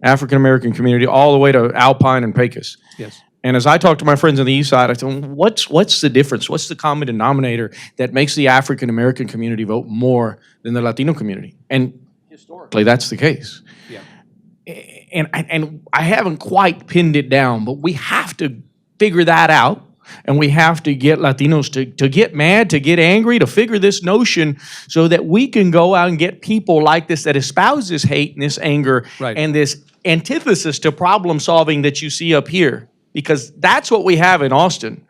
African-American community, all the way to Alpine and Pecos. Yes. And as I talk to my friends on the east side, I tell them, what's the difference? What's the common denominator that makes the African-American community vote more than the Latino community? And historically, that's the case. Yeah. And I haven't quite pinned it down, but we have to figure that out. And we have to get Latinos to get mad, to get angry, to figure this notion so that we can go out and get people like this that espouse this hate and this anger Right. and this antithesis to problem solving that you see up here. Because that's what we have in Austin.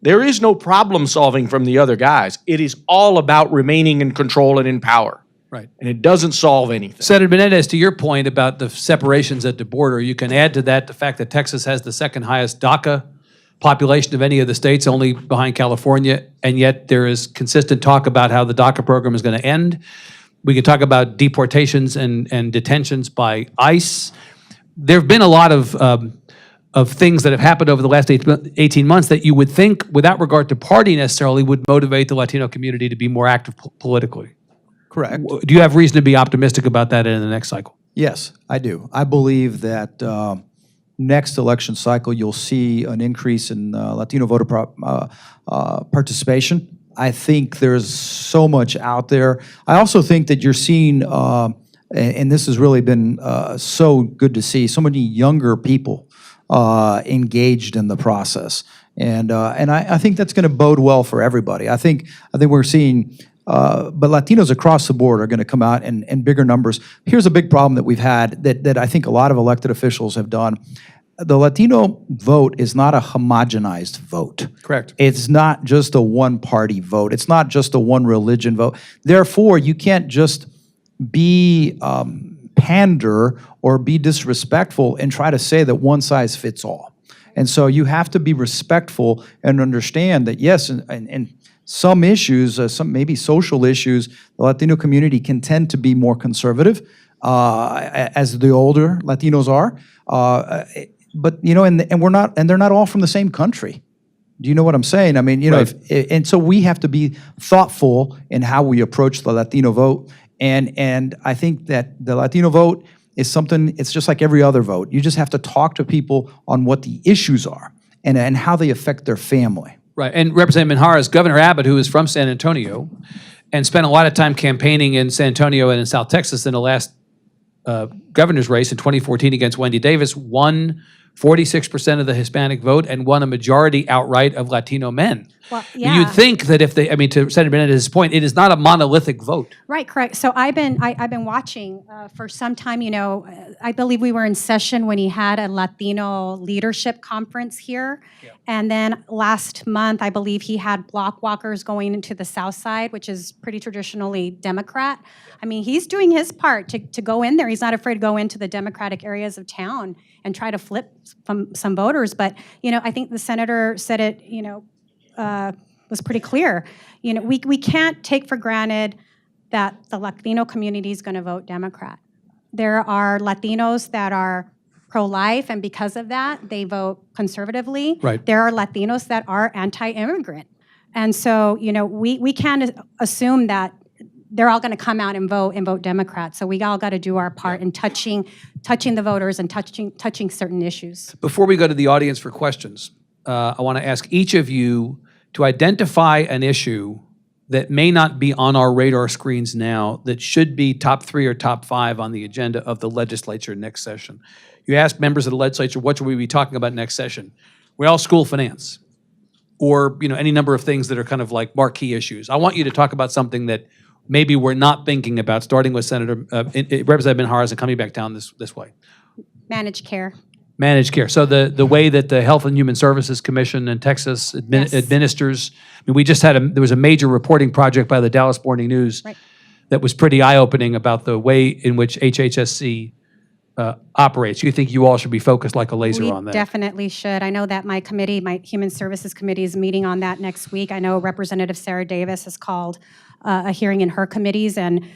There is no problem solving from the other guys. It is all about remaining in control and in power. Right. And it doesn't solve anything. Senator Menendez, to your point about the separations at the border, you can add to that the fact that Texas has the second highest DACA population of any of the states, only behind California, and yet there is consistent talk about how the DACA program is going to end. We can talk about deportations and detentions by ICE. There have been a lot of things that have happened over the last 18 months that you would think, without regard to party necessarily, would motivate the Latino community to be more active politically. Correct. Do you have reason to be optimistic about that in the next cycle? Yes, I do. I believe that next election cycle, you'll see an increase in Latino voter participation. I think there's so much out there. I also think that you're seeing, and this has really been so good to see, so many younger people engaged in the process. And I think that's going to bode well for everybody. I think we're seeing, but Latinos across the board are going to come out in bigger numbers. Here's a big problem that we've had that I think a lot of elected officials have done. The Latino vote is not a homogenized vote. Correct. It's not just a one-party vote. It's not just a one-religion vote. Therefore, you can't just be pander or be disrespectful and try to say that one size fits all. And so you have to be respectful and understand that, yes, and some issues, some maybe social issues, the Latino community can tend to be more conservative as the older Latinos are. But you know, and we're not, and they're not all from the same country. Do you know what I'm saying? I mean, you know, Right. and so we have to be thoughtful in how we approach the Latino vote. And I think that the Latino vote is something, it's just like every other vote. You just have to talk to people on what the issues are and how they affect their family. Right, and Representative Minjarez, Governor Abbott, who is from San Antonio and spent a lot of time campaigning in San Antonio and in South Texas in the last governor's race in 2014 against Wendy Davis, won 46% of the Hispanic vote and won a majority outright of Latino men. Well, You'd think that if they, I mean, to Senator Menendez's point, it is not a monolithic vote. Right, correct. So I've been watching for some time. You know, I believe we were in session when he had a Latino leadership conference here, and then last month I believe he had block walkers going into the South Side, which is pretty traditionally Democrat. I mean, he's doing his part to go in there. He's not afraid to go into the Democratic areas of town and try to flip some voters. But you know, I think the senator said it. You know. Was pretty clear. You know, we can't take for granted that the Latino community is going to vote Democrat. There are Latinos that are pro-life, and because of that, they vote conservatively. Right. There are Latinos that are anti-immigrant. And so, you know, we can't assume that they're all going to come out and vote Democrat. So we all got to do our part in touching the voters and touching certain issues. Before we go to the audience for questions, I want to ask each of you to identify an issue that may not be on our radar screens now that should be top 3 or top 5 on the agenda of the legislature next session. You ask members of the legislature, what should we be talking about next session? Well, school finance, or you know, any number of things that are kind of like marquee issues. I want you to talk about something that maybe we're not thinking about, starting with Representative Minjarez and coming back down this way. Managed care. Managed care. So the way that the Health and Human Services Commission in Texas administers, I mean, we just had there was a major reporting project by the Dallas Morning News that was pretty eye-opening about the way in which HHSC operates. You think you all should be focused like a laser on that? We definitely should. I know that my committee, my Human Services Committee, is meeting on that next week. I know Representative Sarah Davis has called a hearing in her committees, and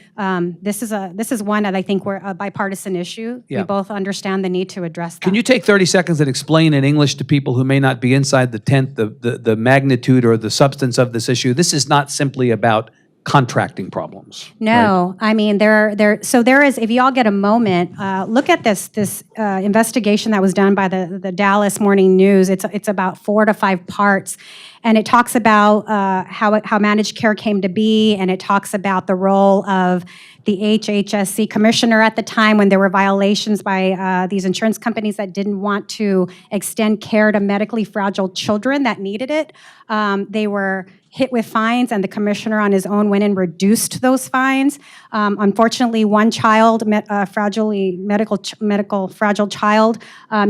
this is one that I think we're a bipartisan issue. Yeah. We both understand the need to address that. Can you take 30 seconds and explain in English to people who may not be inside the tent the magnitude or the substance of this issue? This is not simply about contracting problems. No, I mean there is. If you all get a moment, look at this investigation that was done by the Dallas Morning News. It's about 4 to 5 parts, and it talks about how managed care came to be, and it talks about the role of the HHSC commissioner at the time when there were violations by these insurance companies that didn't want to extend care to medically fragile children that needed it. They were hit with fines, and the commissioner on his own went and reduced those fines. Unfortunately, one child, fragile child,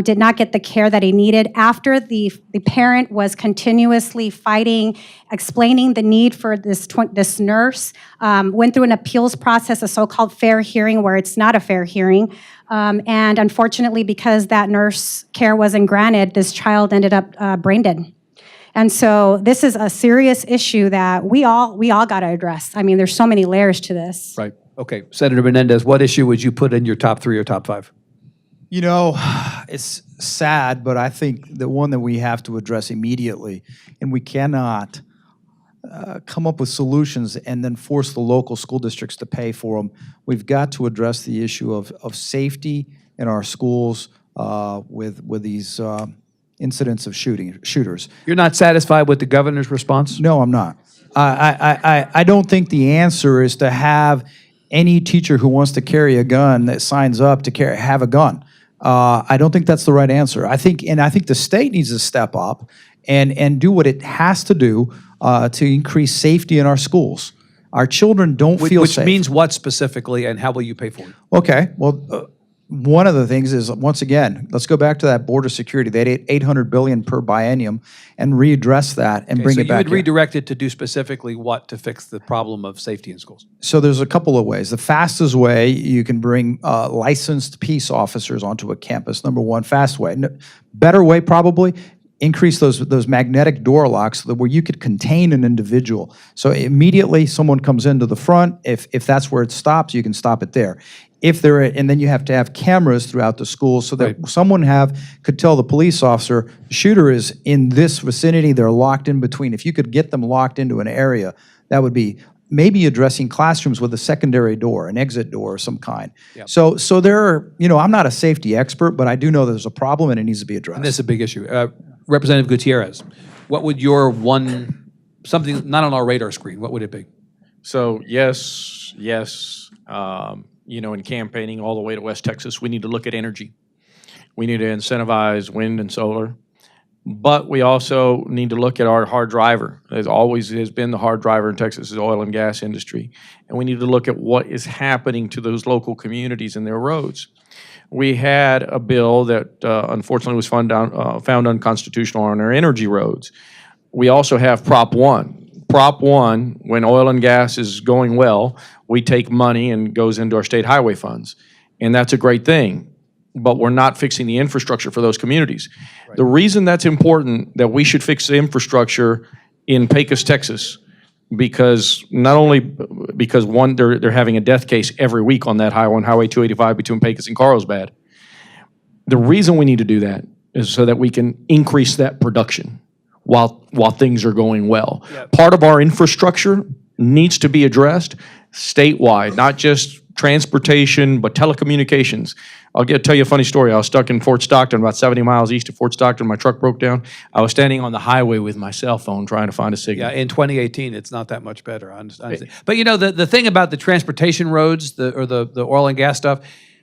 did not get the care that he needed after the parent was continuously fighting, explaining the need for this nurse, went through an appeals process, a so-called fair hearing, where it's not a fair hearing. And unfortunately, because that nurse care wasn't granted, this child ended up brain dead. And so this is a serious issue that we all got to address. I mean, there's so many layers to this. Right. Okay. Senator Menendez, what issue would you put in your top 3 or top 5? You know, it's sad, but I think the one that we have to address immediately, and we cannot come up with solutions and then force the local school districts to pay for them. We've got to address the issue of safety in our schools with these incidents of shooters. You're not satisfied with the governor's response? No, I'm not. I don't think the answer is to have any teacher who wants to carry a gun that signs up to have a gun. I don't think that's the right answer. I think the state needs to step up and do what it has to do to increase safety in our schools. Our children don't feel safe. Which means what specifically, and how will you pay for it? Okay, well, one of the things is, once again, let's go back to that border security, that $800 billion per biennium, and readdress that and bring it back. So you would redirect it to do specifically what to fix the problem of safety in schools? So there's a couple of ways. The fastest way, you can bring licensed peace officers onto a campus, number one, fast way. Better way, probably, increase those magnetic door locks so that where you could contain an individual. So immediately someone comes into the front, if that's where it stops, you can stop it there. if they're, and then you have to have cameras throughout the school so that Right. someone could tell the police officer, the shooter is in this vicinity, they're locked in between. If you could get them locked into an area, that would be maybe addressing classrooms with a secondary door, an exit door of some kind. Yep. So there are, I'm not a safety expert, but I do know there's a problem and it needs to be addressed. And this is a big issue. Representative Gutierrez, what would your something not on our radar screen, what would it be? So yes, in campaigning all the way to West Texas, we need to look at energy. We need to incentivize wind and solar. But we also need to look at our hard driver. There's always has been the hard driver in Texas, is the oil and gas industry. And we need to look at what is happening to those local communities and their roads. We had a bill that unfortunately was found unconstitutional on our energy roads. We also have Prop 1. Prop 1, when oil and gas is going well, we take money and goes into our state highway funds. And that's a great thing. But we're not fixing the infrastructure for those communities. Right. The reason that's important, that we should fix the infrastructure in Pecos, Texas, because not only because one, they're having a death case every week on that highway, on Highway 285 between Pecos and Carlsbad. The reason we need to do that is so that we can increase that production while things are going well. Yep. Part of our infrastructure needs to be addressed statewide, not just transportation, but telecommunications. I'll tell you a funny story. I was stuck in Fort Stockton, about 70 miles east of Fort Stockton. My truck broke down. I was standing on the highway with my cell phone trying to find a signal. Yeah, in 2018, it's not that much better. I understand. But the thing about the transportation roads, the oil and gas stuff,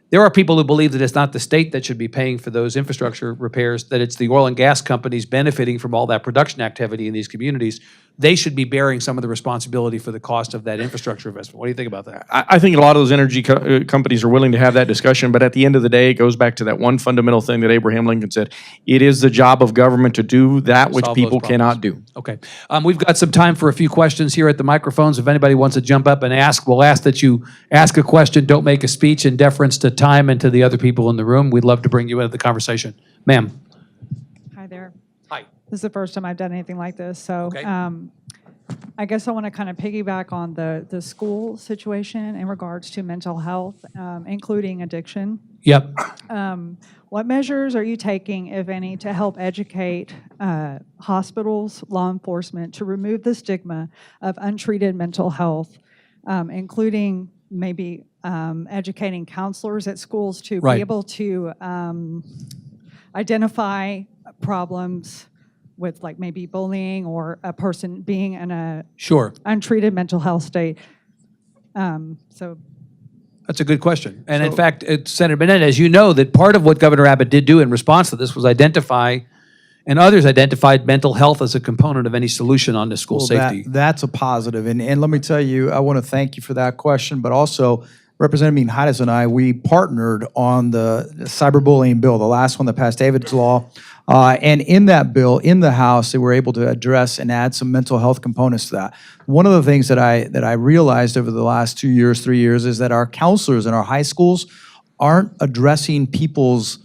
there are people who believe that it's not the state that should be paying for those infrastructure repairs, that it's the oil and gas companies benefiting from all that production activity in these communities. They should be bearing some of the responsibility for the cost of that infrastructure investment. What do you think about that? I think a lot of those energy companies are willing to have that discussion, but at the end of the day, it goes back to that one fundamental thing that Abraham Lincoln said. It is the job of government to do that which people cannot do. Okay. We've got some time for a few questions here at the microphones. If anybody wants to jump up and ask, we'll ask that you ask a question. Don't make a speech in deference to time and to the other people in the room. We'd love to bring you into the conversation. Ma'am. Hi there. Hi. This is the first time I've done anything like this, so Okay. I guess I want to kind of piggyback on the school situation in regards to mental health, including addiction. Yep. What measures are you taking, if any, to help educate hospitals, law enforcement, to remove the stigma of untreated mental health, including maybe educating counselors at schools to Right. be able to identify problems with, like, maybe bullying or a person being in a Sure. untreated mental health state. So That's a good question. And in fact, Senator Menendez, you know that part of what Governor Abbott did do in response to this was identify, and others identified, mental health as a component of any solution on the school safety. That's a positive. And let me tell you, I want to thank you for that question, but also Representative Minjarez and I, we partnered on the cyberbullying bill, the last one that passed David's law. And in that bill, in the House, they were able to address and add some mental health components to that. One of the things that I realized over the last 2 years, 3 years, is that our counselors in our high schools aren't addressing people's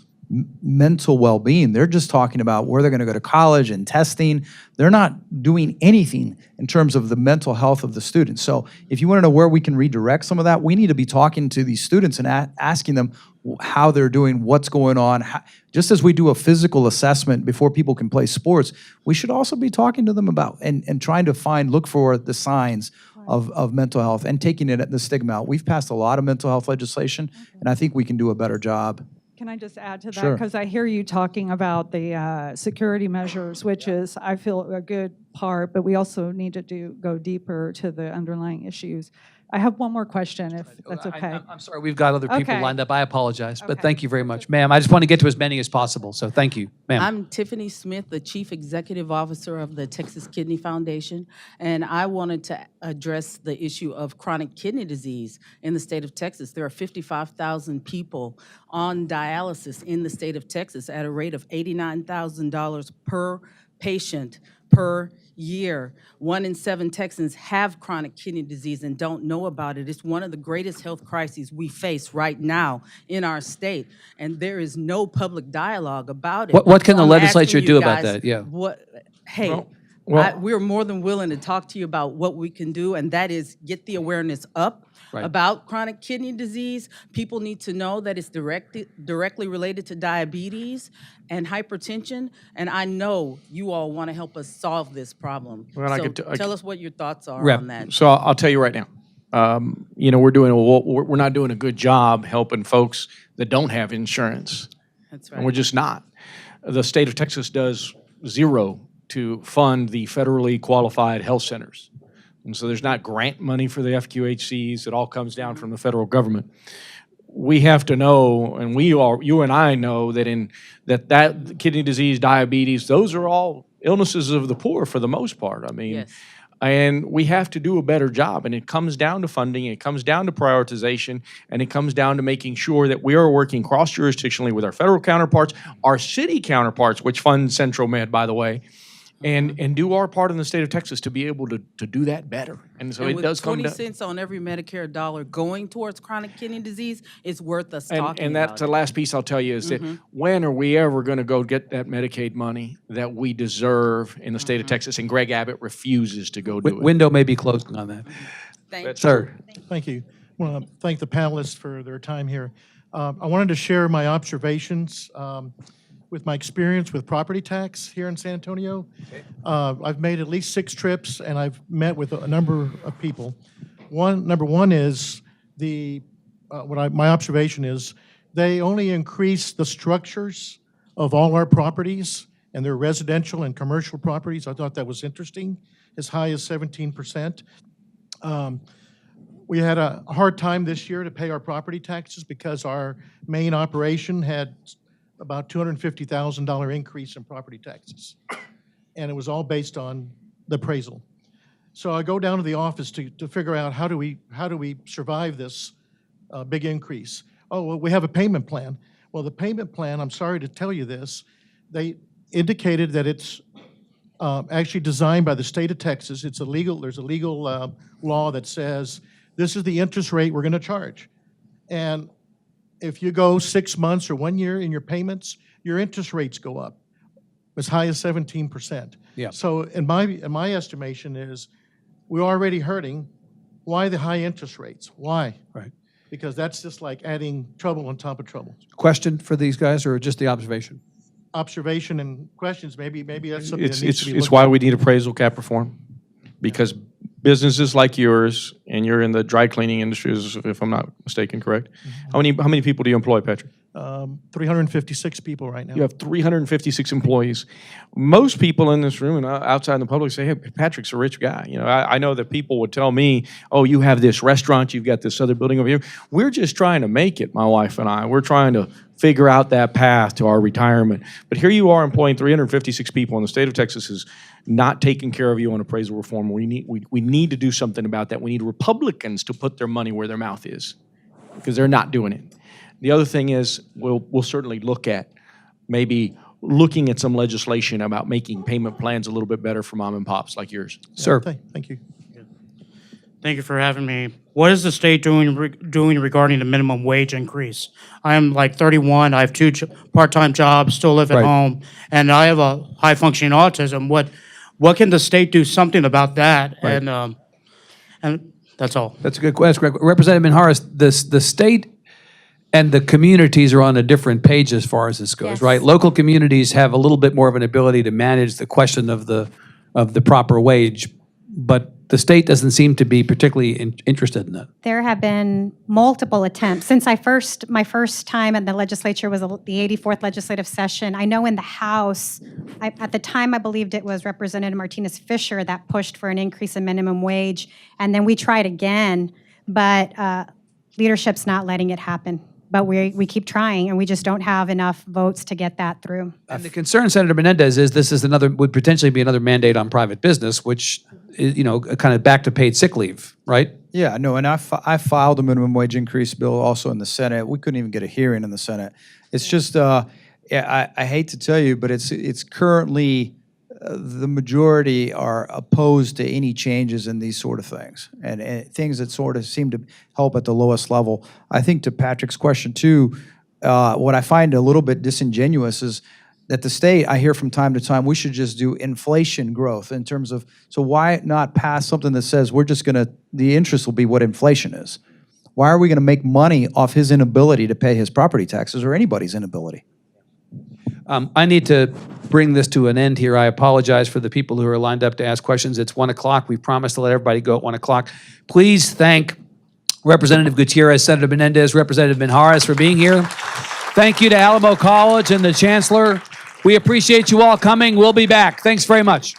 mental well-being. They're just talking about where they're going to go to college and testing. They're not doing anything in terms of the mental health of the students. So if you want to know where we can redirect some of that, we need to be talking to these students and asking them how they're doing, what's going on. Just as we do a physical assessment before people can play sports, we should also be talking to them about and trying to look for the signs of mental health and taking the stigma out. We've passed a lot of mental health legislation, and I think we can do a better job. can I just add to that? Sure. Because I hear you talking about the security measures, which is, I feel, a good part, but we also need to go deeper to the underlying issues. I have one more question, if that's okay. I'm sorry, we've got other people Okay. lined up. I apologize, but Okay. thank you very much. Ma'am, I just want to get to as many as possible, so thank you. Ma'am. I'm Tiffany Smith, the Chief Executive Officer of the Texas Kidney Foundation, and I wanted to address the issue of chronic kidney disease in the state of Texas. There are 55,000 people on dialysis in the state of Texas at a rate of $89,000 per patient per year. 1 in 7 Texans have chronic kidney disease and don't know about it. It's one of the greatest health crises we face right now in our state, and there is no public dialogue about it. What can So the I'm legislature asking do you about guys, that? Yeah. Hey, we're more than willing to talk to you about what we can do, and that is get the awareness up Right. about chronic kidney disease. People need to know that it's directly related to diabetes and hypertension, and I know you all want to help us solve this problem. Well, I So could t- I tell could- us what your thoughts are Rep. on that. So I'll tell you right now, we're not doing a good job helping folks that don't have insurance. That's And we're right. just not. The state of Texas does zero to fund the federally qualified health centers. And so there's not grant money for the FQHCs. It all comes down from the federal government. We have to know, and you and I know that kidney disease, diabetes, those are all illnesses of the poor for the most part. I mean, Yes. and we have to do a better job. And it comes down to funding, it comes down to prioritization, and it comes down to making sure that we are working cross-jurisdictionally with our federal counterparts, our city counterparts, which fund Central Med, by the way, and do our part in the state of Texas to be able to do that better. And so And it with does come 20 down. cents on every Medicare dollar going towards chronic kidney disease, it's worth us talking And about that's the it. last piece I'll tell you is that when are we ever going to go get that Medicaid money that we deserve in the state of Texas? And Greg Abbott refuses to go do it. Window may be closing on that. Thank you. Sir. Thank you. I want to thank the panelists for their time here. I wanted to share my observations with my experience with property tax here in San Antonio. I've made at least 6 trips, and I've met with a number of people. Number one is my observation is they only increase the structures of all our properties, and their residential and commercial properties. I thought that was interesting, as high as 17%. We had a hard time this year to pay our property taxes because our main operation had about $250,000 increase in property taxes. And it was all based on the appraisal. So I go down to the office to figure out how do we survive this big increase. Oh, well, we have a payment plan. Well, the payment plan, I'm sorry to tell you this, they indicated that it's actually designed by the state of Texas. There's a legal law that says this is the interest rate we're going to charge. And if you go 6 months or 1 year in your payments, your interest rates go up as high as 17%. Yeah. So in my estimation is we're already hurting. Why the high interest rates? Why? Right. Because that's just like adding trouble on top of trouble. Question for these guys or just the observation? Observation and questions, maybe that's something that needs It's to be it's looked why at. we need appraisal cap reform, because businesses like yours, and you're in the dry cleaning industry, if I'm not mistaken, correct? How many people do you employ, Patrick? 356 people right now. You have 356 employees. Most people in this room and outside in the public say, hey, Patrick's a rich guy. You know, I know that people would tell me, oh, you have this restaurant, you've got this other building over here. We're just trying to make it, my wife and I. We're trying to figure out that path to our retirement. But here you are employing 356 people, and the state of Texas is not taking care of you on appraisal reform. We need to do something about that. We need Republicans to put their money where their mouth is, because they're not doing it. The other thing is, we'll certainly look at maybe looking at some legislation about making payment plans a little bit better for mom and pops like yours. Sir. Thank you. Thank you for having me. What is the state doing regarding the minimum wage increase? I am like 31. I have 2 part-time jobs, still live at Right. home, and I have a high-functioning autism. What can the state do something about that? Right. And that's all. That's a good question, Greg. Representative Minjarez, the state and the communities are on a different page as far as this goes, Yes. right? Local communities have a little bit more of an ability to manage the question of the proper wage, but the state doesn't seem to be particularly interested in that. There have been multiple attempts. Since my first time in the legislature was the 84th legislative session. I know in the House, at the time I believed it was Representative Martinez Fisher that pushed for an increase in minimum wage. And then we tried again, but leadership's not letting it happen. But we keep trying, and we just don't have enough votes to get that through. And the concern, Senator Menendez, is this is would potentially be another mandate on private business, which is, kind of back to paid sick leave, right? Yeah, no, and I filed a minimum wage increase bill also in the Senate. We couldn't even get a hearing in the Senate. It's just, I hate to tell you, but it's currently, the majority are opposed to any changes in these sort of things, and things that sort of seem to help at the lowest level. I think to Patrick's question too, what I find a little bit disingenuous is at the state, I hear from time to time, we should just do inflation growth in terms of, so why not pass something that says we're just gonna, the interest will be what inflation is? Why are we gonna make money off his inability to pay his property taxes or anybody's inability? I need to bring this to an end here. I apologize for the people who are lined up to ask questions. It's 1 o'clock. We promised to let everybody go at 1 o'clock. Please thank Representative Gutierrez, Senator Menendez, Representative Minjarez for being here. Thank you to Alamo College and the Chancellor. We appreciate you all coming. We'll be back. Thanks very much.